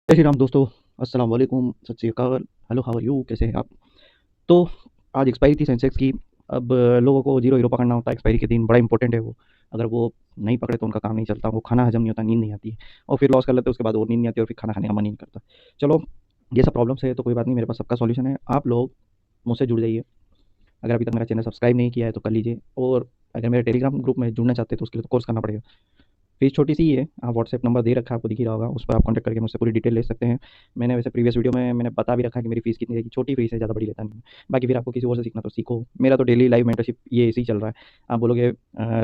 जय श्री राम दोस्तों। अस्सलाम वालेकुम, सत श्री अकाल। Hello, how are you? कैसे हैं आप? तो आज एक्सपायरी थी सेंसेक्स की। अब लोगों को जीरो हीरो पकड़ना होता है एक्सपायरी के दिन, बड़ा इंपॉर्टेंट है वो। अगर वो नहीं पकड़े तो उनका काम नहीं चलता, वो खाना हजम नहीं होता, नींद नहीं आती है और फिर लॉस कर लेते हैं, उसके बाद और नींद नहीं आती और फिर खाना खाने का मन ही नहीं करता। चलो, ये सब प्रॉब्लम्स है तो कोई बात नहीं, मेरे पास सबका सॉल्यूशन है। आप लोग मुझसे जुड़ जाइए। अगर अभी तक मेरा चैनल सब्सक्राइब नहीं किया है तो कर लीजिए, और अगर मेरे टेलीग्राम ग्रुप में जुड़ना चाहते हैं तो उसके लिए तो कोर्स करना पड़ेगा। फीस छोटी सी ही है, आप व्हाट्सएप नंबर दे रखा है, आपको दिख ही रहा होगा, उस पर आप कॉन्टैक्ट करके मुझसे पूरी डिटेल ले सकते हैं। मैंने वैसे प्रीवियस वीडियो में मैंने बता भी रखा है कि मेरी फ़ीस कितनी रहेगी, छोटी फ़ीस है, ज़्यादा बड़ी लेता नहीं हूँ। बाकी फिर आपको किसी और से सीखना तो सीखो, मेरा तो डेली लाइव मेंटरशिप ये इसी चल रहा है। आप बोलोगे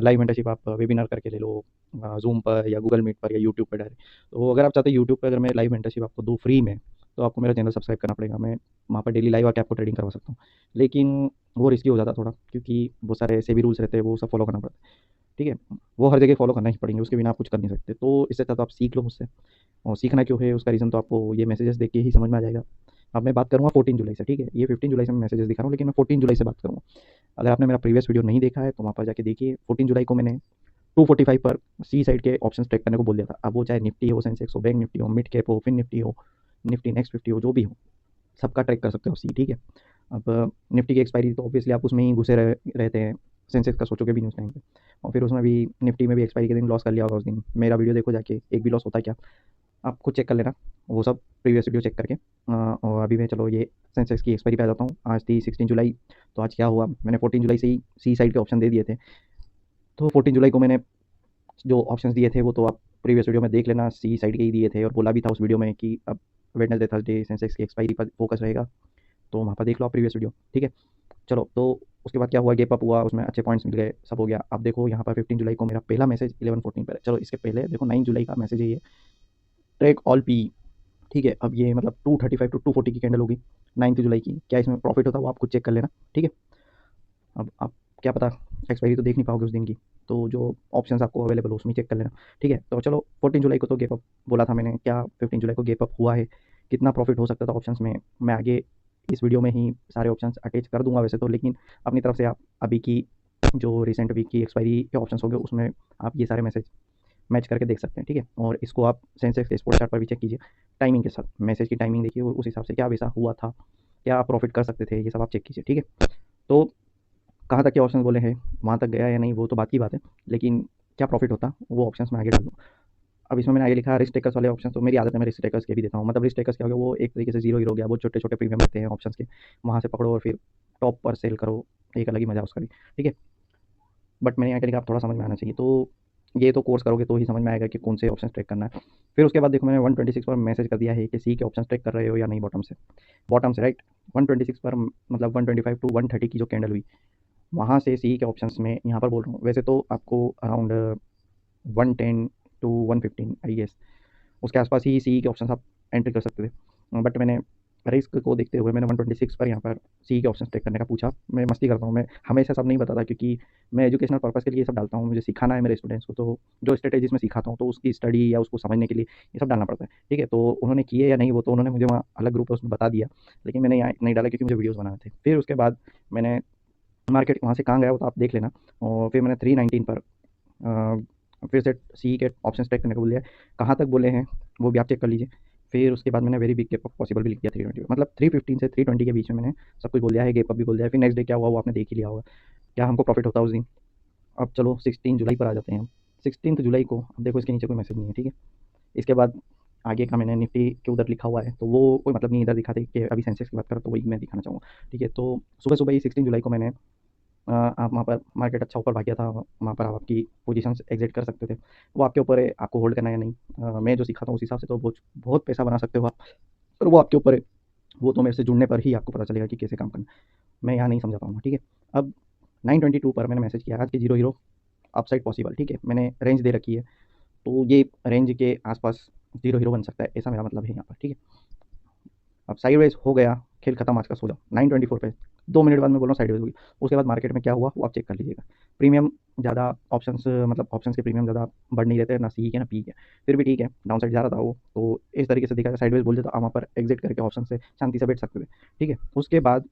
लाइव मेंटरशिप आप वेबिनार करके ले लो, ज़ूम पर या गूगल मीट पर या यूट्यूब पर डायरेक्ट। तो अगर आप चाहते हैं यूट्यूब पर अगर मैं लाइव मेंटरशिप आपको दूँ फ्री में, तो आपको मेरा चैनल सब्सक्राइब करना पड़ेगा। मैं वहाँ पर डेली लाइव आके आपको ट्रेडिंग करवा सकता हूँ, लेकिन वो रिस्की हो जाता थोड़ा, क्योंकि बहुत सारे ऐसे भी रूल्स रहते हैं, वो सब फॉलो करना पड़ता है। ठीक है? वो हर जगह फॉलो करना ही पड़ेंगे, उसके बिना आप कुछ कर नहीं सकते। तो इससे अच्छा तो आप सीख लो मुझसे, और सीखना क्यों है उसका रीज़न तो आपको ये मैसेजेस देख के ही समझ में आ जाएगा। अब मैं बात करूँगा 14 जुलाई से, ठीक है? ये 15 जुलाई से मैं मैसेजेस दिखा रहा हूँ, लेकिन मैं 14 जुलाई से बात करूँगा। अगर आपने मेरा प्रीवियस वीडियो नहीं देखा है तो वहाँ पर जाके देखिए। 14 जुलाई को मैंने 245 पर सी साइड के ऑप्शंस ट्रेक करने को बोल दिया था। अब वो चाहे निफ्टी हो, सेंसेक्स हो, बैंक निफ्टी हो, मिड कैप हो, फिन निफ्टी हो, निफ्टी नेक्स्ट 50 हो, जो भी हो, सबका ट्रैक कर सकते हो सी, ठीक है? अब निफ्टी की एक्सपायरी तो ऑब्वियसली आप उसमें ही घुसे रहते हैं, सेंसेक्स का सोचोगे भी नहीं उस टाइम पे। और फिर उसमें भी निफ्टी में भी एक्सपायरी के दिन लॉस कर लिया होगा उस दिन। मेरा वीडियो देखो जाके, एक भी लॉस होता है क्या? आप खुद चेक कर लेना, वो सब प्रीवियस वीडियो चेक करके। और अभी मैं चलो ये सेंसेक्स की एक्सपायरी पे आ जाता हूँ। आज थी 16 जुलाई, तो आज क्या हुआ, मैंने 14 जुलाई से ही सी साइड के ऑप्शन दे दिए थे। तो 14 जुलाई को मैंने जो ऑप्शंस दिए थे वो तो आप प्रीवियस वीडियो में देख लेना, सी साइड के ही दिए थे, और बोला भी था उस वीडियो में कि अब वेडनेसडे थर्सडे सेंसेक्स की एक्सपायरी पर फोकस रहेगा। तो वहाँ पर देख लो आप प्रीवियस वीडियो, ठीक है? चलो, तो उसके बाद क्या हुआ, गैप अप हुआ, उसमें अच्छे पॉइंट्स मिल गए, सब हो गया। अब देखो यहाँ पर 15 जुलाई को मेरा पहला मैसेज 11:14 पर है। चलो, इसके पहले देखो 9 जुलाई का मैसेज है ये, ट्रैक ऑल पी, ठीक है? अब ये मतलब 235 टू 240 की कैंडल होगी 9 जुलाई की। क्या इसमें प्रॉफिट होता है वो आप खुद चेक कर लेना, ठीक है? अब आप क्या पता, एक्सपायरी तो देख नहीं पाओगे उस दिन की, तो जो ऑप्शंस आपको अवेलेबल हो उसमें चेक कर लेना, ठीक है? तो चलो, 14 जुलाई को तो गैप अप बोला था मैंने, क्या 15 जुलाई को गैप अप हुआ है? कितना प्रॉफिट हो सकता था ऑप्शंस में, मैं आगे इस वीडियो में ही सारे ऑप्शंस अटैच कर दूंगा वैसे तो, लेकिन अपनी तरफ से आप अभी की जो रिसेंट वीक की एक्सपायरी के ऑप्शंस होंगे उसमें आप ये सारे मैसेज मैच करके देख सकते हैं, ठीक है? और इसको आप सेंसेक्स के स्पॉट चार्ट पर भी चेक कीजिए, टाइमिंग के साथ मैसेज की टाइमिंग देखिए, और उस हिसाब से क्या वैसा हुआ था, क्या आप प्रॉफिट कर सकते थे, ये सब आप चेक कीजिए, ठीक है? तो कहाँ तक के ऑप्शंस बोले हैं, वहाँ तक गया या नहीं वो तो बात की बात है, लेकिन क्या प्रॉफिट होता वो ऑप्शंस मैं आगे डाल दूँ। अब इसमें मैंने आगे लिखा है रिस्क टेकर्स वाले ऑप्शन, तो मेरी आदत है मैं रिस्क टेकर्स के भी देता हूँ। मतलब रिस्क टेकर्स क्या हो गया, वो एक तरीके से जीरो हीरो हो गया, वो छोटे छोटे प्रीमियम रहते हैं ऑप्शंस के, वहाँ से पकड़ो और फिर टॉप पर सेल करो, एक अलग ही मजा उसका भी, ठीक है? बट मैंने यहाँ क्या लिखा, आप थोड़ा समझ में आना चाहिए। तो ये तो कोर्स करोगे तो ही समझ में आएगा कि कौन से ऑप्शन ट्रैक करना है। फिर उसके बाद देखो, मैंने 126 पर मैसेज कर दिया है कि सी के ऑप्शन ट्रैक कर रहे हो या नहीं, बॉटम से राइट। 126 पर मतलब 125 टू 130 की जो कैंडल हुई, वहाँ से सी के ऑप्शंस में यहाँ पर बोल रहा हूँ, वैसे तो आपको अराउंड 110 टू 115 आई गेस, उसके आसपास ही सी के ऑप्शन आप एंट्री कर सकते थे। बट मैंने रिस्क को देखते हुए मैंने 126 पर यहाँ पर सी के ऑप्शन ट्रेक करने का पूछा। मैं मस्ती करता हूँ, मैं हमेशा सब नहीं बताता, क्योंकि मैं एजुकेशनल पर्पज़ के लिए ये सब डालता हूँ, मुझे सिखाना है मेरे स्टूडेंट्स को, तो जो स्ट्रेटेजीज मैं सिखाता हूँ तो उसकी स्टडी या उसको समझने के लिए ये सब डालना पड़ता है, ठीक है? तो उन्होंने किए या नहीं वो तो उन्होंने मुझे वहाँ अलग ग्रुप है उसमें बता दिया, लेकिन मैंने यहाँ नहीं डाला क्योंकि मुझे वीडियोज़ बनाने थे। फिर उसके बाद मैंने मार्केट वहाँ से कहाँ गया वो तो आप देख लेना, और फिर मैंने 319 पर फिर से सी के ऑप्शन ट्रैक करने को बोल दिया है। कहाँ तक बोले हैं वो भी आप चेक कर लीजिए। फिर उसके बाद मैंने very big gap up possible भी लिख दिया 320, मतलब 315 से 320 के बीच में मैंने सब कुछ बोल दिया है, गैप अप भी बोल दिया है। फिर नेक्स्ट डे क्या हुआ वो आपने देख ही लिया होगा, क्या हमको प्रॉफिट होता है उस दिन। अब चलो 16 जुलाई पर आ जाते हैं हम। 16 जुलाई को अब देखो, इसके नीचे कोई मैसेज नहीं है, ठीक है? इसके बाद आगे का मैंने निफ्टी के उधर लिखा हुआ है, तो वो कोई मतलब नहीं इधर दिखाते कि अभी सेंसेक्स की बात करो, तो वही मैं दिखाना चाहूँगा, ठीक है? तो सुबह सुबह ही 16 जुलाई को मैंने आप वहाँ पर मार्केट अच्छा ऊपर भाग गया था, वहाँ पर आप आपकी पोजीशंस एग्जिट कर सकते थे। वो आपके ऊपर है, आपको होल्ड करना है या नहीं। मैं जो सिखाता हूँ उस हिसाब से तो बहुत बहुत पैसा बना सकते हो आप, पर वो आपके ऊपर है। वो तो मेरे से जुड़ने पर ही आपको पता चलेगा कि कैसे काम करना है। मैं यहाँ नहीं समझा पाऊँगा, ठीक है? अब 922 पर मैंने मैसेज किया, आज के जीरो हीरो अपसाइड पॉसिबल, ठीक है? मैंने रेंज दे रखी है, तो ये रेंज के आसपास जीरो हीरो बन सकता है, ऐसा मेरा मतलब है यहाँ पर, ठीक है? अब साइडवेज हो गया, खेल खत्म आज का, सो जाओ 924 पे। 2 मिनट बाद मैं बोल रहा हूँ साइडवेज होगी। उसके बाद मार्केट में क्या हुआ वो आप चेक कर लीजिएगा। प्रीमियम ज़्यादा ऑप्शंस, मतलब ऑप्शंस के प्रीमियम ज़्यादा बढ़ नहीं रहते, ना सी के ना पी के, फिर भी ठीक है, डाउन साइड जा रहा था वो, तो इस तरीके से देखा साइडवेज बोल देता, आप वहाँ पर एग्जिट करके ऑप्शन से शांति से बैठ सकते थे, ठीक है? उसके बाद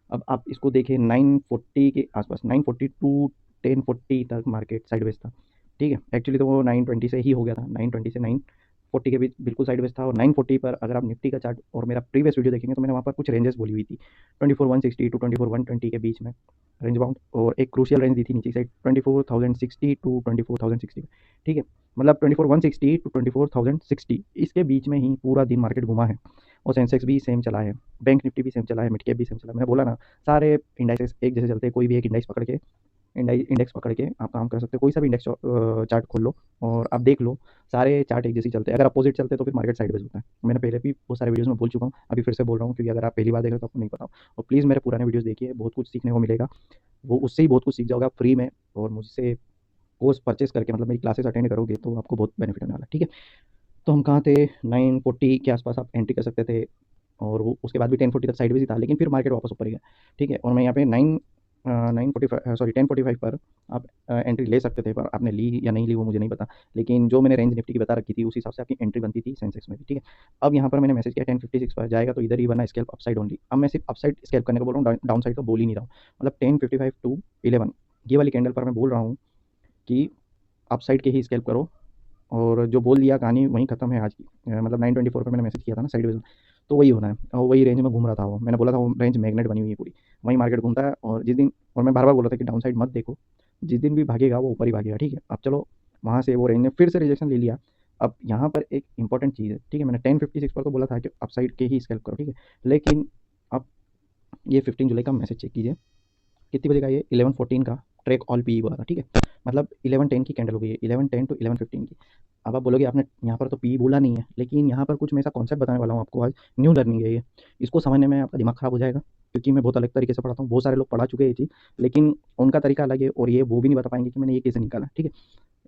अब आप इसको देखिए, 940 के आसपास, 940 टू 1040 तक मार्केट साइडवेज था, ठीक है? एक्चुअली तो वो 920 से ही हो गया था, 920 से 9 40 के बीच बिल्कुल साइडवेज था, और 940 पर अगर आप निफ्टी का चार्ट और मेरा प्रीवियस वीडियो देखेंगे तो मैंने वहाँ पर कुछ रेंजेस बोली हुई थी, 24,160 टू 24,120 के बीच में रेंज बाउंड, और एक क्रूशियल रेंज दी थी नीचे की साइड 24,060 टू 24,060। ठीक है, मतलब 24,160 टू 24,060 इसके बीच में ही पूरा दिन मार्केट घुमा है, और सेंसेक्स भी सेम चला है, बैंक निफ्टी भी सेम चला है, मिड कैप भी सेम चला है। मैंने बोला ना, सारे इंडाइसेस एक जैसे चलते हैं, कोई भी एक इंडेक्स पकड़ के इंडेक्स पकड़ के आप काम कर सकते हो, कोई सा भी इंडेक्स चार्ट खोल लो और आप देख लो, सारे चार्ट एक जैसे ही चलते हैं। अगर अपोजिट चलते हैं तो फिर मार्केट साइडवेज होता है। मैंने पहले भी बहुत सारे वीडियोस में बोल चुका हूँ, अभी फिर से बोल रहा हूँ, क्योंकि अगर आप पहली बार देख रहे हो तो आपको नहीं पता हो। और प्लीज़ मेरे पुराने वीडियोस देखिए, बहुत कुछ सीखने को मिलेगा, वो उससे ही बहुत कुछ सीख जाओगे आप फ्री में, और मुझसे कोर्स परचेस करके मतलब मेरी क्लासेस अटेंड करोगे तो आपको बहुत बेनिफिट होने वाला है। ठीक है, तो हम कहाँ थे, 940 के आसपास आप एंट्री कर सकते थे, और वो उसके बाद भी 1040 तक साइडवेज ही था, लेकिन फिर मार्केट वापस ऊपर ही गया। ठीक है, और मैं यहाँ पे 945 सॉरी 1045 पर आप एंट्री ले सकते थे, पर आपने ली या नहीं ली वो मुझे नहीं पता, लेकिन जो मैंने रेंज निफ्टी की बता रखी थी उस हिसाब से आपकी एंट्री बनती थी सेंसेक्स में भी। ठीक है, अब यहाँ पर मैंने मैसेज किया 1056 पर जाएगा तो इधर ही बना स्केल्प अपसाइड ओनली। अब मैं सिर्फ अपसाइड स्केल्प करने को बोल रहा हूँ, डाउन साइड का बोल ही नहीं रहा हूँ। मतलब 1055 टू 11 ये वाली कैंडल पर मैं बोल रहा हूँ कि अपसाइड के ही स्केल्प करो, और जो बोल दिया कहानी वहीं खत्म है आज की। मतलब 924 पे मैंने मैसेज किया था ना साइडवेज में, तो वही होना है, और वही रेंज में घूम रहा था वो। मैंने बोला था वो रेंज मैग्नेट बनी हुई है पूरी, वहीं मार्केट घूमता है, और जिस दिन, और मैं बार बार बोल रहा था कि डाउन साइड मत देखो, जिस दिन भी भागेगा वो ऊपर ही भागेगा। ठीक है, अब चलो वहाँ से वो रेंज ने फिर से रिजेक्शन ले लिया। अब यहाँ पर एक इंपॉर्टेंट चीज़ है, ठीक है, मैंने 1056 पर तो बोला था कि अपसाइड के ही स्केल्प करो। ठीक है, लेकिन अब ये 15 जुलाई का मैसेज चेक कीजिए, कितनी बजे का, ये 11:14 का ट्रैक ऑल पी बोला था। ठीक है, मतलब 11:10 की कैंडल हो गई है, 11:10 टू 11:15 की। अब आप बोलोगे आपने यहाँ पर तो पी बोला नहीं है, लेकिन यहाँ पर कुछ मैं ऐसा कॉन्सेप्ट बताने वाला हूँ आपको आज, न्यू लर्निंग है ये। इसको समझने में आपका दिमाग खराब हो जाएगा, क्योंकि मैं बहुत अलग तरीके से पढ़ाता हूँ, बहुत सारे लोग पढ़ा चुके हैं ये चीज़, लेकिन उनका तरीका अलग है, और ये वो भी नहीं बता पाएंगे कि मैंने ये कैसे निकाला। ठीक है,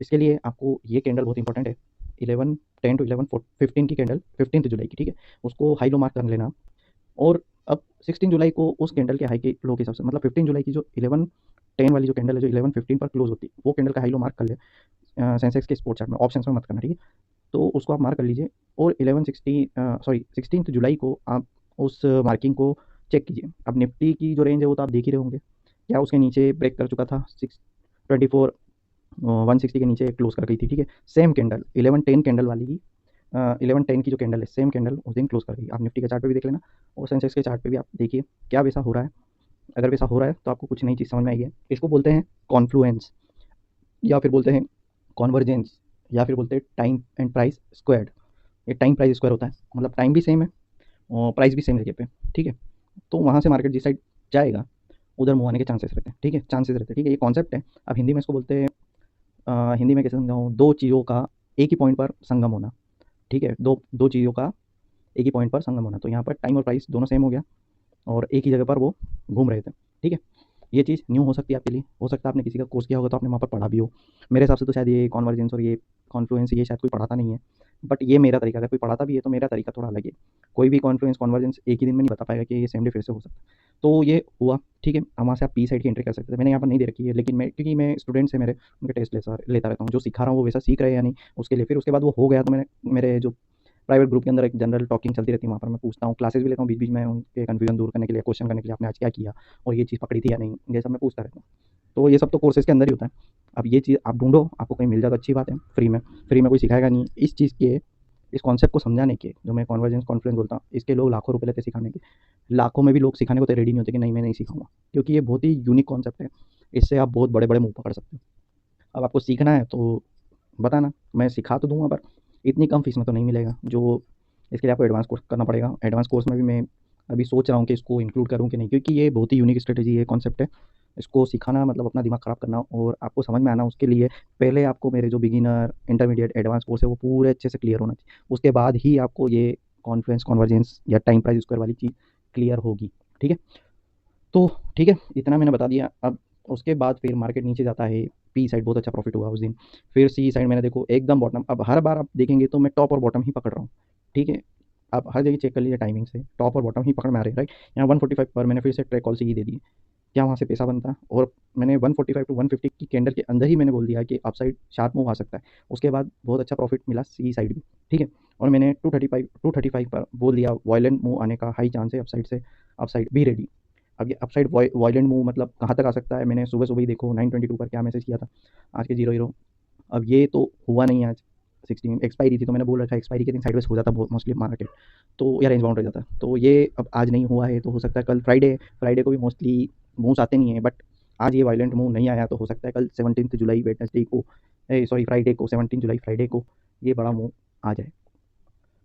इसके लिए आपको ये कैंडल बहुत इंपॉर्टेंट है, 11:10 टू 11:15 की कैंडल 15 जुलाई की। ठीक है, उसको हाई लो मार्क कर लेना। और अब 16 जुलाई को उस कैंडल के हाई के लो के हिसाब से, मतलब 15 जुलाई की जो 11:10 वाली जो कैंडल है, जो 11:15 पर क्लोज होती है, वो कैंडल का हाई लो मार्क कर ले सेंसेक्स के स्पोर्ट चार्ट में, ऑप्शंस में मत करना। ठीक है, तो उसको आप मार्क कर लीजिए, और 16 जुलाई को आप उस मार्किंग को चेक कीजिए। अब निफ्टी की जो रेंज है वो तो आप देख ही रहे होंगे, क्या उसके नीचे ब्रेक कर चुका था, 160 के नीचे क्लोज कर गई थी। ठीक है, सेम कैंडल 11:10 कैंडल वाली ही 11:10 की जो कैंडल है, सेम कैंडल उस दिन क्लोज कर गई। आप निफ्टी के चार्ट पे भी देख लेना, और सेंसेक्स के चार्ट पे भी आप देखिए क्या वैसा हो रहा है। अगर वैसा हो रहा है तो आपको कुछ नई चीज़ समझ में आई है। इसको बोलते हैं कॉन्फ्लुएंस, या फिर बोलते हैं कॉन्वर्जेंस, या फिर बोलते हैं टाइम एंड प्राइस स्क्वायर्ड। ये टाइम प्राइस स्क्वायर होता है, मतलब टाइम भी सेम है और प्राइस भी सेम जगह पे। ठीक है, तो वहाँ से मार्केट जिस साइड जाएगा उधर मूव आने के चांसेस रहते हैं। ठीक है, चांसेस रहते हैं। ठीक है, ये कॉन्सेप्ट है। अब हिंदी में इसको बोलते हैं हिंदी में कैसे समझाऊँ, दो चीज़ों का एक ही पॉइंट पर संगम होना। ठीक है, दो दो चीज़ों का एक ही पॉइंट पर संगम होना। तो यहाँ पर टाइम और प्राइस दोनों सेम हो गया, और एक ही जगह पर वो घूम रहे थे। ठीक है, ये चीज़ न्यू हो सकती है आपके लिए, हो सकता है आपने किसी का कोर्स किया होगा तो आपने वहाँ पर पढ़ा भी हो। मेरे हिसाब से तो शायद ये कॉन्वर्जेंस और ये कॉन्फ्लुएंस ये शायद कोई पढ़ाता नहीं है, बट ये मेरा तरीका, अगर कोई पढ़ाता भी है तो मेरा तरीका थोड़ा अलग है। कोई भी कॉन्फ्लुएंस कॉन्वर्जेंस एक ही दिन में नहीं बता पाएगा कि ये सेम डे फिर से हो सकता है। तो ये हुआ। ठीक है, अब वहाँ से आप पी साइड की एंट्री कर सकते थे। मैंने यहाँ पर नहीं दे रखी है, लेकिन मैं, क्योंकि मैं स्टूडेंट से मेरे उनके टेस्ट लेता रहता हूँ, जो सिखा रहा हूँ वो वैसा सीख रहे हैं या नहीं उसके लिए। फिर उसके बाद वो हो गया तो मैंने मेरे जो प्राइवेट ग्रुप के अंदर एक जनरल टॉकिंग चलती रहती है, वहाँ पर मैं पूछता हूँ, क्लासेस भी लेता हूँ बीच बीच में, उनके कन्फ्यूजन दूर करने के लिए, क्वेश्चन करने के लिए, आपने आज क्या किया और ये चीज़ पकड़ी थी या नहीं, ये सब मैं पूछता रहता हूँ। तो ये सब तो कोर्सेज के अंदर ही होता है। अब ये चीज़ आप ढूंढो, आपको कहीं मिल जाए तो अच्छी बात है। फ्री में कोई सिखाएगा नहीं इस चीज़ के, इस कॉन्सेप्ट को समझाने के, जो मैं कॉन्वर्जेंस कॉन्फ्लुएंस बोलता हूँ, इसके लोग लाखों रुपए लेते हैं सिखाने के। लाखों में भी लोग सिखाने को तो रेडी नहीं होते कि नहीं मैं नहीं सिखाऊंगा, क्योंकि ये बहुत ही यूनिक कॉन्सेप्ट है। इससे आप बहुत बड़े बड़े मुंह पकड़ सकते हो। अब आपको सीखना है तो बताना, मैं सिखा तो दूंगा, पर इतनी कम फीस में तो नहीं मिलेगा। जो इसके लिए आपको एडवांस कोर्स करना पड़ेगा। एडवांस कोर्स में भी मैं अभी सोच रहा हूँ कि इसको इंक्लूड करूँ कि नहीं, क्योंकि ये बहुत ही यूनिक स्ट्रेटेजी है, कॉन्सेप्ट है। इसको सिखाना मतलब अपना दिमाग ख़राब करना, और आपको समझ में आना, उसके लिए पहले आपको मेरे जो बिगिनर इंटरमीडिएट एडवांस कोर्स है वो पूरे अच्छे से क्लियर होना चाहिए। उसके बाद ही आपको ये कॉन्फ्लुएंस कॉन्वर्जेंस या टाइम प्राइस स्क्वायर वाली चीज़ क्लियर होगी। ठीक है, तो ठीक है, इतना मैंने बता दिया। अब उसके बाद फिर मार्केट नीचे जाता है, पी साइड बहुत अच्छा प्रॉफिट हुआ उस दिन। फिर सी साइड मैंने देखो एकदम बॉटम। अब हर बार आप देखेंगे तो मैं टॉप और बॉटम ही पकड़ रहा हूँ। ठीक है, आप हर जगह चेक कर लीजिए टाइमिंग से, टॉप और बॉटम ही पकड़ में आ रहे हैं, राइट। यहाँ 145 पर मैंने फिर से ट्रैक कॉल से ही दे दी, क्या वहाँ से पैसा बनता, और मैंने 145 टू 150 की कैंडल के अंदर ही मैंने बोल दिया कि अप साइड शार्प मूव आ सकता है। उसके बाद बहुत अच्छा प्रॉफिट मिला सी साइड भी। ठीक है, और मैंने 235 पर बोल दिया वायलेंट मूव आने का हाई चांस है, अप साइड से, अप साइड भी रेडी। अब ये अपसाइड वायलेंट मूव मतलब कहाँ तक आ सकता है, मैंने सुबह सुबह ही देखो 922 पर क्या मैसेज किया था, आज के 00। अब ये तो हुआ नहीं आज, 16 एक्सपायरी थी, तो मैंने बोल रखा है एक्सपायरी के दिन साइडवेज हो जाता है मोस्टली मार्केट, तो या रेंज बाउंड रह जाता है। तो ये अब आज नहीं हुआ है, तो हो सकता है कल फ्राइडे फ्राइडे को भी मोस्टली मूव्स आते नहीं हैं, बट आज ये वायलेंट मूव नहीं आया, तो हो सकता है कल 17 जुलाई वेडनेसडे को, सॉरी फ्राइडे को, 17 जुलाई फ्राइडे को ये बड़ा मूव आ जाए।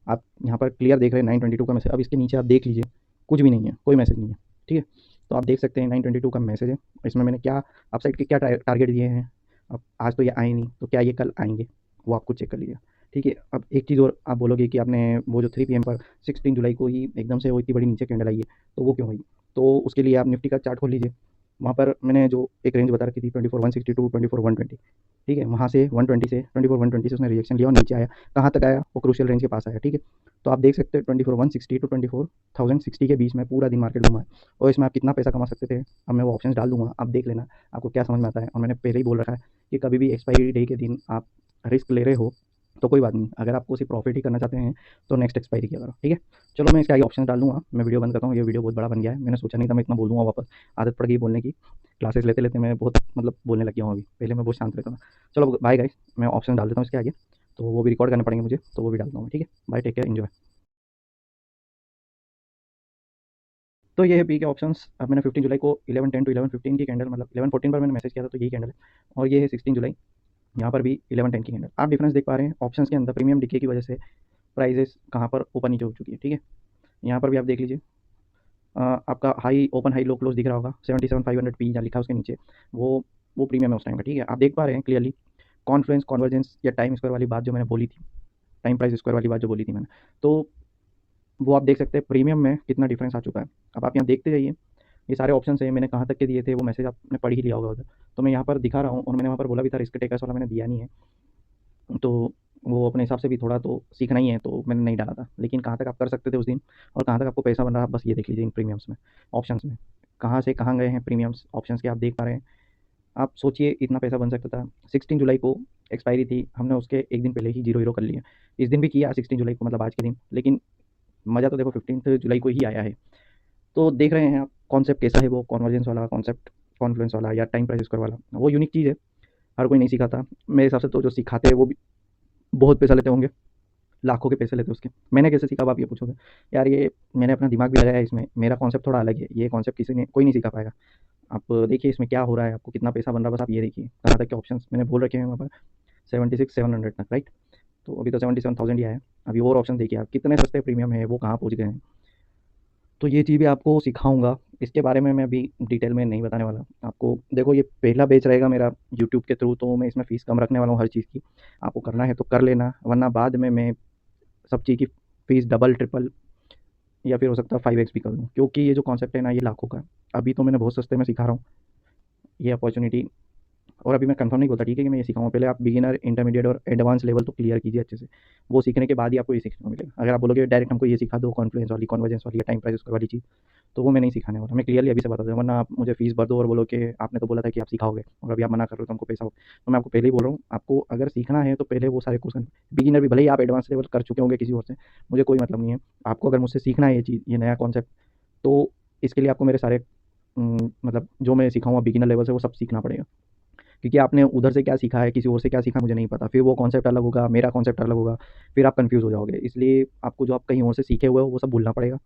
आप यहाँ पर क्लियर देख रहे हैं 922 का मैसेज। अब इसके नीचे आप देख लीजिए, कुछ भी नहीं है, कोई मैसेज नहीं है, ठीक है। तो आप देख सकते हैं 922 का मैसेज है। इसमें मैंने क्या अपसाइड के क्या टारगेट दिए हैं। अब आज तो ये आए नहीं, तो क्या ये कल आएंगे, वो आपको चेक कर लीजिए, ठीक है। अब एक चीज़ और आप बोलोगे कि आपने वो जो 3 PM पर 16 जुलाई को ही एकदम से वो इतनी बड़ी नीचे कैंडल आई है, तो वो क्यों हुई। तो उसके लिए आप निफ्टी का चार्ट खोल लीजिए। वहाँ पर मैंने जो एक रेंज बता रखी थी 24,160 टू 24,120, ठीक है। वहाँ से 120 से 24,120 से उसने रिजेक्शन लिया और नीचे आया। कहाँ तक आया, वो क्रूशियल रेंज के पास आया, ठीक है। तो आप देख सकते हैं 24,160 टू 24,060 के बीच में पूरा दिन मार्केट घुमा है, और इसमें आप कितना पैसा कमा सकते थे, अब मैं वो ऑप्शंस डाल दूंगा, आप देख लेना आपको क्या समझ में आता है। और मैंने पहले ही बोल रखा है कि कभी भी एक्सपायरी डे के दिन आप रिस्क ले रहे हो तो कोई बात नहीं, अगर आपको सिर्फ प्रॉफिट ही करना चाहते हैं तो नेक्स्ट एक्सपायरी किया करो, ठीक है। चलो मैं इसके आगे ऑप्शन डाल दूंगा, मैं वीडियो बंद करता हूँ, ये वीडियो बहुत बड़ा बन गया है, मैंने सोचा नहीं था मैं इतना बोल दूंगा वापस, आदत पड़ गई बोलने की, क्लासेस लेते लेते मैं बहुत मतलब बोलने लग गया हूँ अभी, पहले मैं बहुत शांत रहता था। चलो बाय गाइस, मैं ऑप्शन डाल देता हूँ इसके आगे, तो वो भी रिकॉर्ड करने पड़ेंगे मुझे, तो वो भी डालता हूँ, ठीक है। Bye, take care, enjoy. तो ये है पी के ऑप्शंस। अब मैंने 15 जुलाई को 11:10 टू 11:15 की कैंडल, मतलब 11:14 पर मैंने मैसेज किया था, तो यही कैंडल है। और ये है 16 जुलाई, यहाँ पर भी 11:10 की कैंडल। आप डिफरेंस देख पा रहे हैं ऑप्शंस के अंदर प्रीमियम डिके की वजह से प्राइजेस कहाँ पर ऊपर नीचे हो चुकी है, ठीक है। यहाँ पर भी आप देख लीजिए, आपका high open high low close दिख रहा होगा 77,500 पी जहाँ लिखा है उसके नीचे, वो प्रीमियम है उस टाइम का, ठीक है। आप देख पा रहे हैं क्लियरली कॉन्फ्लुएंस कन्वर्जेंस या टाइम स्क्वायर वाली बात जो मैंने बोली थी, टाइम प्राइस स्क्वायर वाली बात जो बोली थी मैंने, तो वो आप देख सकते हैं प्रीमियम में कितना डिफरेंस आ चुका है। अब आप यहाँ देखते जाइए, ये सारे ऑप्शन है, मैंने कहाँ तक के दिए थे वो मैसेज आपने पढ़ ही लिया होगा उधर, तो मैं यहाँ पर दिखा रहा हूँ, और मैंने वहाँ पर बोला भी था रिस्क टेकर्स वाला मैंने दिया नहीं है, तो वो अपने हिसाब से भी थोड़ा तो सीखना ही है, तो मैंने नहीं डाला था। लेकिन कहाँ तक आप कर सकते थे उस दिन और कहाँ तक आपको पैसा बन रहा है, बस ये देख लीजिए इन प्रीमियम्स में, ऑप्शंस में कहाँ से कहाँ गए हैं प्रीमियम्स ऑप्शंस के, आप देख पा रहे हैं। आप सोचिए इतना पैसा बन सकता था। 16 जुलाई को एक्सपायरी थी, हमने उसके एक दिन पहले ही जीरो हीरो कर लिया, इस दिन भी किया 16 जुलाई को, मतलब आज के दिन, लेकिन मज़ा तो देखो 15 जुलाई को ही आया है। तो देख रहे हैं आप कॉन्सेप्ट कैसा है, वो कॉन्वर्जेंस वाला कॉन्सेप्ट, कॉन्फ्लुएंस वाला या टाइम प्राइस स्क्वायर वाला, वो यूनिक चीज़ है, हर कोई नहीं सिखाता मेरे हिसाब से। तो जो सिखाते हैं वो भी बहुत पैसा लेते होंगे, लाखों के पैसे लेते हैं उसके। मैंने कैसे सीखा, अब आप ये पूछोगे, यार ये मैंने अपना दिमाग भी लगाया है इसमें, मेरा कॉन्सेप्ट थोड़ा अलग है, ये कॉन्सेप्ट किसी ने कोई नहीं सिखा पाएगा। आप देखिए इसमें क्या हो रहा है, आपको कितना पैसा बन रहा है, बस आप ये देखिए कहाँ तक के ऑप्शंस मैंने बोल रखे हैं वहाँ पर 76,700 तक, राइट। तो अभी तो 77,000 ही आया है। अभी और ऑप्शन देखिए आप कितने सस्ते प्रीमियम है, वो कहाँ पहुँच गए हैं। तो ये चीज़ भी आपको सिखाऊंगा, इसके बारे में मैं अभी डिटेल में नहीं बताने वाला आपको। देखो ये पहला बैच रहेगा मेरा यूट्यूब के थ्रू, तो मैं इसमें फ़ीस कम रखने वाला हूँ हर चीज़ की, आपको करना है तो कर लेना, वरना बाद में मैं सब चीज़ की फ़ीस डबल ट्रिपल या फिर हो सकता है 5x भी कर दूँ, क्योंकि ये जो कॉन्सेप्ट है ना ये लाखों का है। अभी तो मैंने बहुत सस्ते में सिखा रहा हूँ ये अपॉर्चुनिटी, और अभी मैं कंफर्म नहीं बोलता, ठीक है, कि मैं ये सिखाऊंगा। पहले आप बिगिनर इंटरमीडिएट और एडवांस लेवल तो क्लियर कीजिए अच्छे से, वो सीखने के बाद ही आपको ये सीखने को मिलेगा। अगर आप बोलोगे डायरेक्ट हमको ये सिखा दो कॉन्फ्लुएंस वाली कॉन्वर्जेंस वाली या टाइम प्राइस वाली चीज़, तो वो मैं नहीं सिखाने वाला, मैं क्लियरली अभी से बता दूँ, वरना आप मुझे फीस भर दो और बोलो कि आपने तो बोला था कि आप सिखाओगे, और अभी आप मना कर रहे हो तो हमको पैसा हो। तो मैं आपको पहले ही बोल रहा हूँ, आपको अगर सीखना है तो पहले वो सारे क्वेश्चन, बिगिनर भी भले ही आप एडवांस लेवल कर चुके होंगे किसी और से, मुझे कोई मतलब नहीं है। आपको अगर मुझसे सीखना है ये चीज़, ये नया कॉन्सेप्ट, तो इसके लिए आपको मेरे सारे मतलब जो मैं सिखाऊंगा बिगिनर लेवल से वो सब सीखना पड़ेगा, क्योंकि आपने उधर से क्या सीखा है, किसी और से क्या सीखा मुझे नहीं पता, फिर वो कॉन्सेप्ट अलग होगा, मेरा कॉन्सेप्ट अलग होगा, फिर आप कंफ्यूज हो जाओगे। इसलिए आपको जो आप कहीं और से सीखे हुए हो वो सब भूलना पड़ेगा,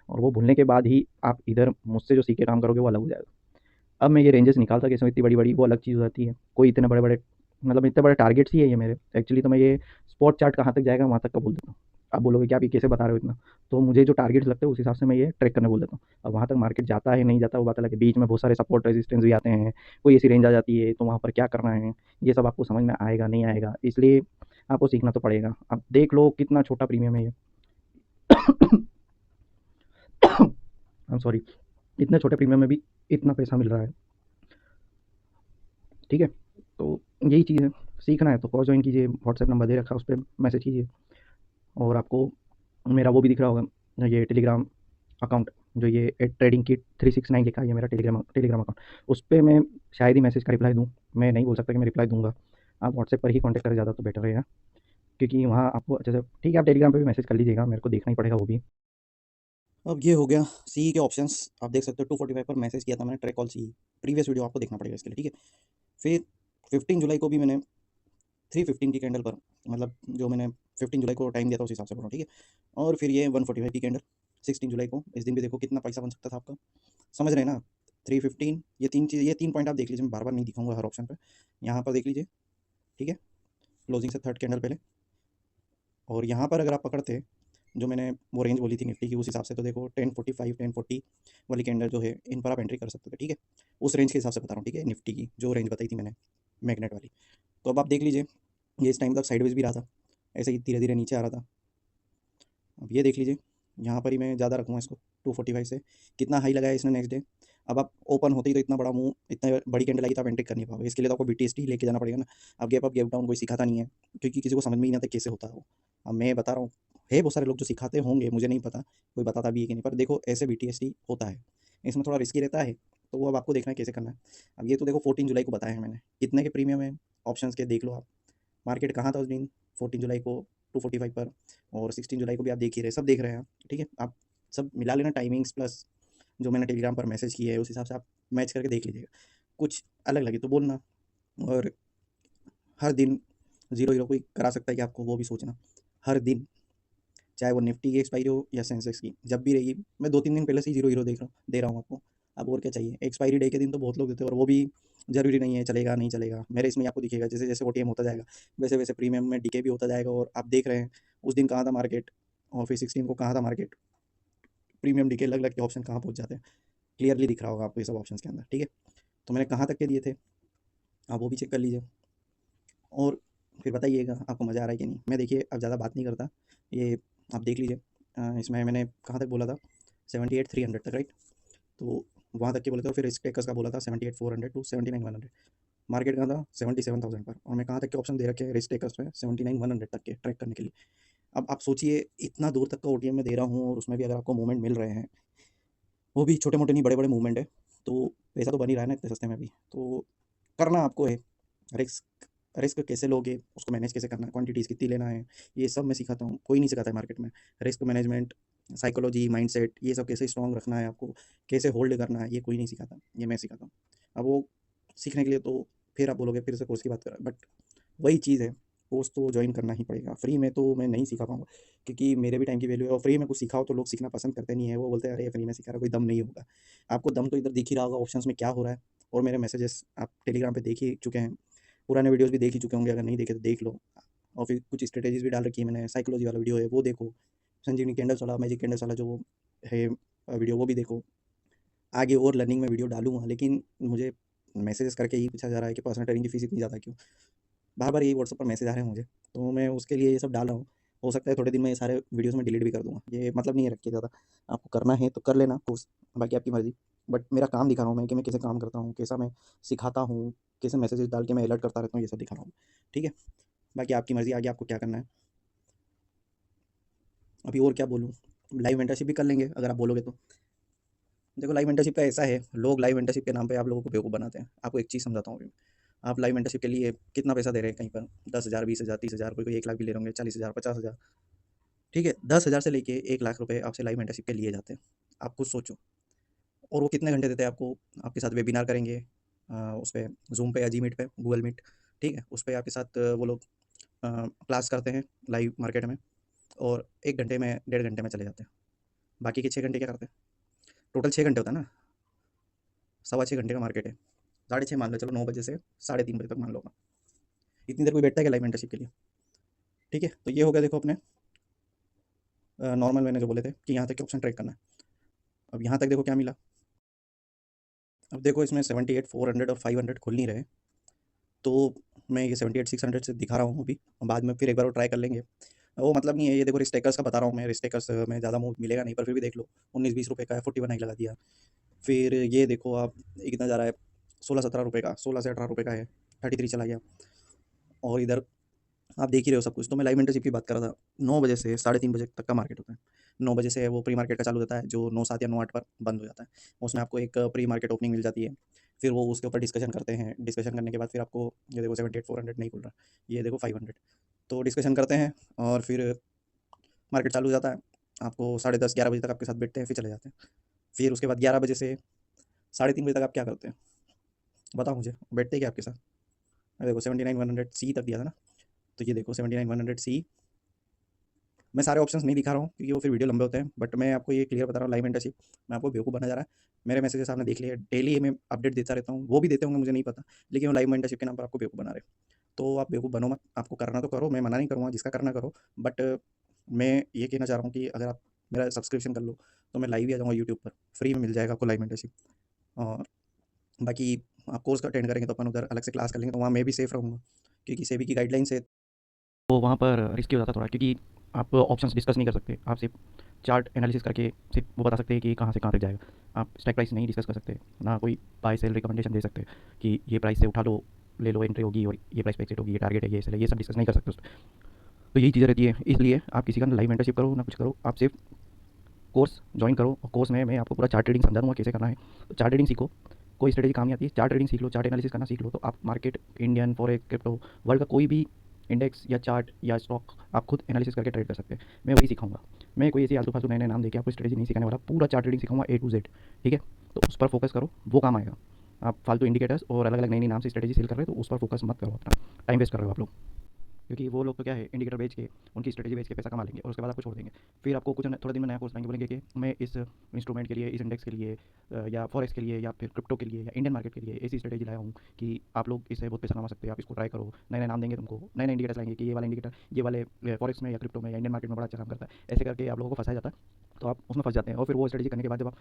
और वो भूलने के बाद ही आप इधर मुझसे जो सीखे काम करोगे वो अलग हो जाएगा। अब मैं ये रेंजेस निकालता कि इसमें इतनी बड़ी बड़ी वो अलग चीज़ हो जाती है, कोई इतने बड़े बड़े मतलब इतने बड़े टारगेट्स ही है ये मेरे एक्चुअली, तो मैं ये स्पॉट चार्ट कहाँ तक जाएगा वहाँ तक का बोल देता हूँ। आप बोलोगे कि आप ये कैसे बता रहे हो इतना, तो मुझे जो टारगेट्स लगते हैं उस हिसाब से मैं ये ट्रैक करने बोल देता हूँ। अब वहाँ तक मार्केट जाता है नहीं जाता वो बात अलग है, बीच में बहुत सारे सपोर्ट रेजिस्टेंस भी आते हैं, कोई ऐसी रेंज आ जाती है, तो वहाँ पर क्या करना है ये सब आपको समझ में आएगा नहीं आएगा, इसलिए आपको सीखना तो पड़ेगा। अब देख लो कितना छोटा प्रीमियम है ये। आई एम सॉरी, इतने छोटे प्रीमियम में भी इतना पैसा मिल रहा है, ठीक है। तो यही चीज़ है, सीखना है तो कोर्स ज्वाइन कीजिए, व्हाट्सएप नंबर दे रखा है उस पर मैसेज कीजिए। और आपको मेरा वो भी दिख रहा होगा, ये टेलीग्राम अकाउंट, जो ये ट्रेडिंग की 369 लिखा है, ये मेरा टेलीग्राम टेलीग्राम अकाउंट, उस पर मैं शायद ही मैसेज का रिप्लाई दूँ, मैं नहीं बोल सकता कि मैं रिप्लाई दूंगा। आप व्हाट्सएप पर ही कॉन्टैक्ट करें ज़्यादा तो बेटर रहेगा, क्योंकि वहाँ आपको अच्छे से, ठीक है, आप टेलीग्राम पे भी मैसेज कर लीजिएगा, मेरे को देखना ही पड़ेगा वो भी। अब ये हो गया सी के ऑप्शंस, आप देख सकते हो 2:45 पर मैसेज किया था मैंने, ट्रैक कॉल सी, प्रीवियस वीडियो आपको देखना पड़ेगा इसके लिए, ठीक है। फिर 15 जुलाई को भी मैंने 3:15 की कैंडल पर मतलब जो मैंने 15 जुलाई को टाइम दिया था उस हिसाब से बोल रहा हूँ, ठीक है। और फिर ये 145 की कैंडल 16 जुलाई को, इस दिन भी देखो कितना पैसा बन सकता था आपका, समझ रहे हैं ना। 315, ये तीन चीज़, ये 3 पॉइंट आप देख लीजिए, मैं बार बार नहीं दिखाऊंगा हर ऑप्शन पे, यहाँ पर देख लीजिए, ठीक है। क्लोजिंग से थर्ड कैंडल पहले, और यहाँ पर अगर आप पकड़ते जो मैंने वो रेंज बोली थी निफ्टी की, उस हिसाब से तो देखो 1045 1040 वाली कैंडल जो है, इन पर आप एंट्री कर सकते थे, ठीक है। उस रेंज के हिसाब से बता रहा हूँ, ठीक है, निफ्टी की जो रेंज बताई थी मैंने मैग्नेट वाली। तो अब आप देख लीजिए, ये इस टाइम तक साइडवेज भी रहा था, ऐसे ही धीरे धीरे नीचे आ रहा था। अब ये देख लीजिए, यहाँ पर ही मैं ज़्यादा रखूँगा इसको 245 से, कितना हाई लगाया इसने नेक्स्ट डे। अब आप ओपन होते ही तो इतना बड़ा मुंह, इतना बड़ी कैंडल आई तो आप एंट्री कर नहीं पाओगे, इसके लिए तो आपको BTST लेके जाना पड़ेगा ना। अब गैप अप गैप डाउन कोई सिखाता नहीं है, क्योंकि किसी को समझ में ही नहीं आता कैसे होता है वो। अब मैं बता रहा हूँ, है बहुत सारे लोग जो सिखाते होंगे, मुझे नहीं पता कोई बताता भी है कि नहीं, पर देखो ऐसे BTST होता है, इसमें थोड़ा रिस्की रहता है। तो वो अब आपको देखना है कैसे करना है। अब ये तो देखो 14 जुलाई को बताया है मैंने, कितने के प्रीमियम है ऑप्शंस के, देख लो आप। मार्केट कहाँ था उस दिन 14 जुलाई को 245 पर, और 16 जुलाई को भी आप देख ही रहे, सब देख रहे हैं आप, ठीक है। आप सब मिला लेना टाइमिंग्स प्लस जो मैंने टेलीग्राम पर मैसेज किए है, उस हिसाब से आप मैच करके देख लीजिएगा। कुछ अलग लगे तो बोलना, और हर दिन जीरो हीरो कोई करा सकता है कि आपको, वो भी सोचना। हर दिन, चाहे वो निफ्टी की एक्सपायरी हो या सेंसेक्स की, जब भी रहेगी, मैं 2-3 दिन पहले से ही जीरो हीरो दे रहा हूँ आपको। अब और क्या चाहिए, एक्सपायरी डे के दिन तो बहुत लोग देते हैं, और वो भी ज़रूरी नहीं है चलेगा नहीं चलेगा, मेरे इसमें आपको दिखेगा जैसे जैसे OTM होता जाएगा वैसे वैसे प्रीमियम में डीके भी होता जाएगा। और आप देख रहे हैं उस दिन कहाँ था मार्केट, और फिर 16 को कहाँ था मार्केट, प्रीमियम डीके अलग अलग के ऑप्शन कहाँ पहुँच जाते हैं, क्लियरली दिख रहा होगा आपको ये सब ऑप्शन के अंदर, ठीक है। तो मैंने कहाँ तक के दिए थे, आप वो भी चेक कर लीजिए, और फिर बताइएगा आपको मज़ा आ रहा है कि नहीं। मैं देखिए अब ज़्यादा बात नहीं करता, ये आप देख लीजिए। इसमें मैंने कहाँ तक बोला था, 78,300 तक, राइट। तो वहाँ तक के बोला था, फिर रिस्क टेकर्स का बोला था 78,400 टू 79,100। मार्केट कहाँ था 77,000 पर, और मैं कहाँ तक के ऑप्शन दे रखे हैं रिस्क टेकर्स में 79,100 तक के ट्रैक करने के लिए। अब आप सोचिए, इतना दूर तक का OTM में दे रहा हूँ, और उसमें भी अगर आपको मूवमेंट मिल रहे हैं, वो भी छोटे मोटे नहीं बड़े बड़े मूवमेंट है, तो पैसा तो बन ही रहा है ना इतने सस्ते में भी। तो करना आपको है, रिस्क रिस्क कैसे लोगे, उसको मैनेज कैसे करना है, क्वांटिटीज़ कितनी लेना है, ये सब मैं सिखाता हूँ, कोई नहीं सिखाता है मार्केट में। रिस्क मैनेजमेंट, साइकोलॉजी, माइंडसेट, ये सब कैसे स्ट्रॉन्ग रखना है आपको, कैसे होल्ड करना है, ये कोई नहीं सिखाता, ये मैं सिखाता हूँ। अब वो सीखने के लिए तो फिर आप बोलोगे फिर से कोर्स की बात करें, बट वही चीज़ है, कोर्स तो ज्वाइन करना ही पड़ेगा। फ्री में तो मैं नहीं सिखा पाऊँगा, क्योंकि मेरे भी टाइम की वैल्यू है, और फ्री में कुछ सिखाओ तो लोग सीखना पसंद करते नहीं है, वो बोलते हैं अरे फ्री में सिखा रहा, कोई दम नहीं होगा। आपको दम तो इधर दिख ही रहा होगा ऑप्शंस में क्या हो रहा है, और मेरे मैसेजेस आप टेलीग्राम पे देख ही चुके हैं, पुराने वीडियोस भी देख ही चुके होंगे, अगर नहीं देखे तो देख लो। और फिर कुछ स्ट्रेटेजीज भी डाल रखी है मैंने, साइकोलॉजी वाला वीडियो है वो देखो, संजीवनी कैंडल्स वाला, मैजिक कैंडल्स वाला जो वो है वीडियो, वो भी देखो। आगे और लर्निंग में वीडियो डालूंगा, लेकिन मुझे मैसेजेस करके ही पूछा जा रहा है कि पर्सनल ट्रेनिंग की फीस इतनी ज़्यादा क्यों, बार बार यही व्हाट्सएप पर मैसेज आ रहे हैं मुझे, तो मैं उसके लिए ये सब डाल रहा हूँ। हो सकता है थोड़े दिन में ये सारे वीडियोस में डिलीट भी कर दूंगा, ये मतलब नहीं है रख के ज़्यादा, आपको करना है तो कर लेना कोर्स, बाकी आपकी मर्ज़ी। बट मेरा काम दिखा रहा हूँ मैं, कि मैं कैसे काम करता हूँ, कैसा मैं सिखाता हूँ, कैसे मैसेजेस डाल के मैं अलर्ट करता रहता हूँ, ये सब दिखा रहा हूँ, ठीक है। बाकी आपकी मर्ज़ी, आगे आपको क्या करना है। अभी और क्या बोलूँ, लाइव मेंटरशिप भी कर लेंगे अगर आप बोलोगे तो। देखो लाइव मेंटरशिप का ऐसा है, लोग लाइव मेंटरशिप के नाम पे आप लोगों को बेवकूफ़ बनाते हैं। आपको एक चीज़ समझाता हूँ अभी। आप लाइव मेंटरशिप के लिए कितना पैसा दे रहे हैं कहीं पर, 10,000 20,000 30,000, कोई कोई 1 लाख भी ले रहे होंगे, 40,000 50,000, ठीक है। 10,000 से लेके 1 लाख रुपए आपसे लाइव मेंटरशिप के लिए जाते हैं। आप खुद सोचो, और वो कितने घंटे देते हैं आपको, आपके साथ वेबिनार करेंगे, उस पे ज़ूम पे या जी मीट पे, गूगल मीट, ठीक है। उस पे आपके साथ वो लोग क्लास करते हैं लाइव मार्केट में, और 1 घंटे में 1.5 घंटे में चले जाते हैं। बाकी के 6 घंटे क्या करते हैं, टोटल 6 घंटे होता है ना, 6.25 घंटे का मार्केट है, 6:30 मान लो, चलो 9 बजे से 3:30 बजे तक मान लो। इतनी देर कोई बैठता है क्या लाइव मेंटरशिप के लिए, ठीक है। तो ये हो गया देखो अपने नॉर्मल मैंने जो बोले थे कि यहाँ तक के ऑप्शन ट्रैक करना है। अब यहाँ तक देखो क्या मिला, अब देखो इसमें 78,400 और 500 खुल नहीं रहे, तो मैं ये 78,600 से दिखा रहा हूँ अभी, बाद में फिर एक बार वो ट्राई कर लेंगे। वो मतलब नहीं है, ये देखो रिस्टेकर्स का बता रहा हूँ मैं, रिस्टेकर्स में ज़्यादा मूव मिलेगा नहीं, पर फिर भी देख लो 19-20 रुपये का है, 41 आई लगा दिया। फिर ये देखो आप, ये कितना जा रहा है, 16-17 रुपये का, 16 से 18 रुपये का है, 33 चला गया। और इधर आप देख ही रहे हो सब कुछ। तो मैं लाइव मेंटरशिप की बात कर रहा था, 9 बजे से 3:30 बजे तक का मार्केट होता है। 9 बजे से वो प्री मार्केट का चालू होता है, जो 9:07 या 9:08 पर बंद हो जाता है। उसमें आपको एक प्री मार्केट ओपनिंग मिल जाती है, फिर वो उसके ऊपर डिस्कशन करते हैं, डिस्कशन करने के बाद फिर आपको ये देखो 78,400 नहीं खुल रहा, ये देखो 500, तो डिस्कशन करते हैं, और फिर मार्केट चालू हो जाता है। आपको 10:30-11 बजे तक आपके साथ बैठते हैं, फिर चले जाते हैं। फिर उसके बाद 11 बजे से 3:30 बजे तक आप क्या करते हैं, बताओ मुझे, बैठते हैं क्या आपके साथ। देखो 79,100 सी तक दिया था ना, तो ये देखो 79 100C। मैं सारे ऑप्शंस नहीं दिखा रहा हूँ क्योंकि वो फिर वीडियो लंबे होते हैं, बट मैं आपको ये क्लियर बता रहा हूँ, लाइव मेंटरशिप मैं आपको बेवकूफ़ बना जा रहा है। मेरे मैसेजेस आपने देख लिए, डेली मैं अपडेट देता रहता हूँ, वो भी देते होंगे मुझे नहीं पता, लेकिन वो लाइव मेंटरशिप के नाम पर आपको बेवकूफ़ बना रहे हैं। तो आप बेवकूफ़ बनो मत, आपको करना तो करो, मैं मना नहीं करूँगा, जिसका करना करो। बट मैं ये कहना चाह रहा हूँ कि अगर आप मेरा सब्सक्रिप्शन कर लो तो मैं लाइव ही आ जाऊँगा यूट्यूब पर, फ्री में मिल जाएगा आपको लाइव मेंटरशिप। और बाकी आप कोर्स का अटेंड करेंगे तो अपन उधर अलग से क्लास कर लेंगे, तो वहाँ मैं भी सेफ रहूँगा क्योंकि सेबी की गाइडलाइन से। तो वहाँ पर रिस्की हो जाता है थोड़ा, क्योंकि आप ऑप्शंस डिस्कस नहीं कर सकते, आप सिर्फ चार्ट एनालिसिस करके सिर्फ वो बता सकते हैं कि कहाँ से कहाँ तक जाएगा। आप स्ट्राइक प्राइस नहीं डिस्कस कर सकते, ना कोई बाय सेल रिकमेंडेशन दे सकते कि ये प्राइस से उठा लो, ले लो, एंट्री होगी और ये प्राइस पे एग्जिट होगी, ये टारगेट है, ये सेल है, ये सब डिस्कस नहीं कर सकते उस पर। तो यही चीज़ें रहती है, इसलिए आप किसी का लाइव मेंटरशिप करो ना कुछ करो, आप सिर्फ कोर्स ज्वाइन करो, और कोर्स में मैं आपको पूरा चार्ट ट्रेडिंग समझा दूँगा कैसे करना है। तो चार्ट ट्रेडिंग सीखो, कोई स्ट्रेटेजी काम नहीं आती है, चार्ट ट्रेडिंग सीख लो, चार्ट एनालिसिस करना सीख लो, तो आप market, Indian, forex, crypto, world का कोई भी इंडेक्स या चार्ट या स्टॉक आप खुद एनालिसिस करके ट्रेड कर सकते हैं। मैं वही सिखाऊंगा, मैं कोई ऐसी आलतू फालतू नए नए नाम देके आपको स्ट्रेटेजी नहीं सिखाने वाला, पूरा चार्ट ट्रेडिंग सिखाऊंगा A to Z। ठीक है, तो उस पर फोकस करो, वो काम आएगा। आप फालतू इंडिकेटर्स और अलग अलग नई नई नाम से स्ट्रेटेजी सेल कर रहे हो तो उस पर फोकस मत करो, अपना टाइम वेस्ट कर रहे हो आप लोग। क्योंकि वो लोग तो क्या है, इंडिकेटर बेच के, उनकी स्ट्रेटेजी बेच के पैसा कमा लेंगे और उसके बाद आपको छोड़ देंगे। फिर आपको कुछ थोड़े दिन में नया कोर्स लाएंगे, बोलेंगे कि मैं इस इंस्ट्रूमेंट के लिए, इस इंडेक्स के लिए, या फॉरेक्स के लिए, या फिर क्रिप्टो के लिए, या इंडियन मार्केट के लिए ऐसी स्ट्रेटेजी लाया हूँ कि आप लोग इससे बहुत पैसा कमा सकते हैं, आप इसको ट्राई करो। नए नए नाम देंगे तुमको, नए नए इंडिकेटर्स लाएंगे कि ये वाला इंडिकेटर ये वाले फॉरेक्स में या क्रिप्टो में या इंडियन मार्केट में बड़ा अच्छा काम करता है, ऐसे करके आप लोगों को फंसाया जाता है। तो आप उसमें फंस जाते हैं, और फिर वो स्ट्रेटेजी करने के बाद जब आप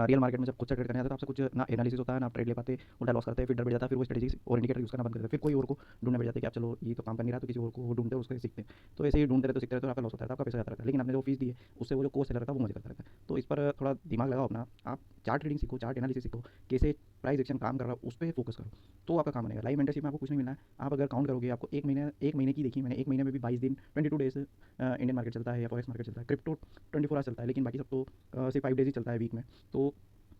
रियल मार्केट में जब खुद से ट्रेड करने आते हैं तो आपसे कुछ ना एनालिसिस होता है, ना आप ट्रेड ले पाते, उल्टा लॉस करते हैं, फिर डर बैठ जाता है, फिर वो स्ट्रेटेजी और इंडिकेटर यूज़ करना बंद कर देते हैं, फिर कोई और को ढूंढने बैठ जाते हैं कि आप चलो ये तो काम कर नहीं रहा, तो किसी और को वो ढूंढते हैं, उसको सीखते हैं। तो ऐसे ही ढूंढते रहते, तो सीखते रहते, तो आपका लॉस होता है, तो आपका पैसा जाता रहता है, लेकिन आपने जो फीस दी है उससे वो जो कोर्स सेलर था वो मजे करता रहता है। तो इस पर थोड़ा दिमाग लगाओ अपना, आप चार्ट ट्रेडिंग सीखो, चार्ट एनालिसिस सीखो, कैसे प्राइस एक्शन काम कर रहा है उस पर फोकस करो, तो आपका काम बनेगा। लाइव मेंटरशिप में आपको कुछ नहीं मिलना है। आप अगर काउंट करोगे, आपको एक महीने की देखी मैंने, एक महीने में भी 22 दिन, 22 डेज इंडियन मार्केट चलता है या फॉरेक्स मार्केट चलता है, क्रिप्टो 24 आवर्स चलता है, लेकिन बाकी सब तो सिर्फ 5 डेज ही चलता है वीक में। तो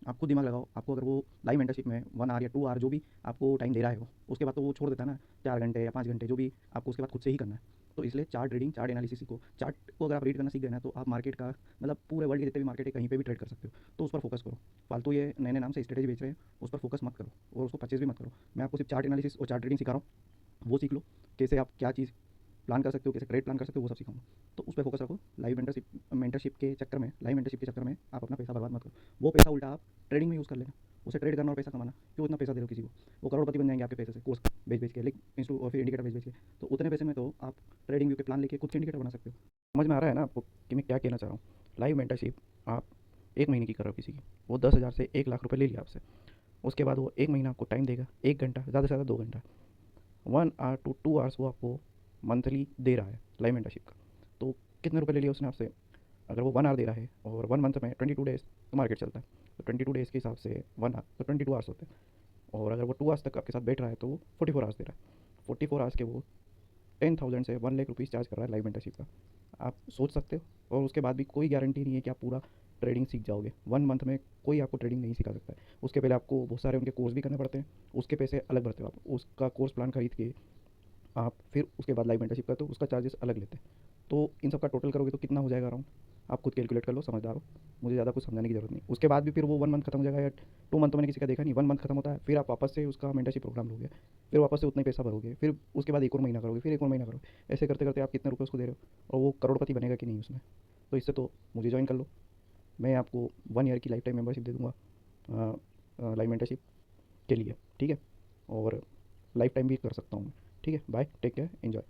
आप खुद दिमाग लगाओ, आपको अगर वो लाइव मेंटरशिप में 1 आवर या 2 आवर जो भी आपको टाइम दे रहा है वो, उसके बाद तो वो छोड़ देता है ना, 4 घंटे या 5 घंटे जो भी आपको उसके बाद खुद से ही करना है। तो इसलिए चार्ट रीडिंग, चार्ट एनालिसिस सीखो। चार्ट को अगर आप रीड करना सीख गए ना, तो आप मार्केट का मतलब पूरे वर्ल्ड के जितने भी मार्केट है कहीं पे भी ट्रेड कर सकते हो। तो उस पर फोकस करो, फालतू ये नए नए नाम से स्ट्रेटेजी बेच रहे हैं उस पर फोकस मत करो, और उसको परचेज भी मत करो। मैं आपको सिर्फ चार्ट एनालिसिस और चार्ट रीडिंग सिखा रहा हूँ, वो सीख लो, कैसे आप क्या चीज़ प्लान कर सकते हो, कैसे ट्रेड प्लान कर सकते हो, वो सब सिखाऊंगा। तो उस पर फोकस रखो। लाइव मेंटरशिप के चक्कर में, लाइव मेंटरशिप के चक्कर में आप अपना पैसा बर्बाद मत करो। वो पैसा उल्टा आप ट्रेडिंग में यूज़ कर लेना, उसे ट्रेड करना और पैसा कमाना। क्यों इतना पैसा दे रहे हो किसी को, वो करोड़पति बन जाएंगे आपके पैसे से, कोर्स बेच बेच के, लेकिन इंस्टू और फिर इंडिकेटर बेच बेच के। तो उतने पैसे में तो आप ट्रेडिंग व्यू के प्लान लेके खुद के इंडिकेटर बना सकते हो। समझ में आ रहा है ना आपको कि मैं क्या कहना चाह रहा हूँ। लाइव मेंटरशिप आप एक महीने की कर रहे हो किसी की, वो 10,000 से 1 लाख रुपये ले लिया आपसे, उसके बाद वो एक महीना आपको टाइम देगा, 1 घंटा, ज़्यादा से ज़्यादा 2 घंटा, 1 आवर टू 2 आवर्स वो आपको मंथली दे रहा है लाइव मेंटरशिप का। तो कितने रुपए ले लिए उसने आपसे, अगर वो 1 आवर दे रहा है और 1 मंथ में 22 डेज तो मार्केट चलता है, तो 22 डेज के हिसाब से 1 आवर तो 22 आवर्स होते हैं। और अगर वो 2 आवर्स तक आपके साथ बैठ रहा है तो वो 44 आवर्स दे रहा है। 44 आवर्स के वो 10,000 से 1 लाख रुपीज़ चार्ज कर रहा है लाइव मेंटरशिप का। आप सोच सकते हो, और उसके बाद भी कोई गारंटी नहीं है कि आप पूरा ट्रेडिंग सीख जाओगे 1 मंथ में। कोई आपको ट्रेडिंग नहीं सिखा सकता है, उसके पहले आपको बहुत सारे उनके कोर्स भी करने पड़ते हैं, उसके पैसे अलग भरते हो आप, उसका कोर्स प्लान खरीद के आप फिर उसके बाद लाइव मेंटरशिप करते हो, उसका चार्जेस अलग लेते हैं। तो इन सब का टोटल करोगे तो कितना हो जाएगा अराउंड, आप खुद कैलकुलेट कर लो, समझदार हो, मुझे ज़्यादा कुछ समझाने की जरूरत नहीं। उसके बाद भी फिर वो 1 मंथ खत्म हो जाएगा या 2 मंथ, तो मैंने किसी का देखा नहीं, 1 मंथ खत्म होता है, फिर आप वापस से उसका मेंटरशिप प्रोग्राम लोगे, फिर वापस से उतना ही पैसा भरोगे, फिर उसके बाद एक और महीना करोगे, फिर एक और महीना करोगे, ऐसे करते करते आप कितने रुपये उसको दे रहे हो, और वो करोड़पति बनेगा कि नहीं उसमें। तो इससे तो मुझे ज्वाइन कर लो, मैं आपको 1 ईयर की लाइफ टाइम मेम्बरशिप दे दूँगा लाइव मेंटरशिप के लिए, ठीक है, और लाइफ टाइम भी कर सकता हूँ मैं। ठीक है, बाय, टेक केयर, एंजॉय।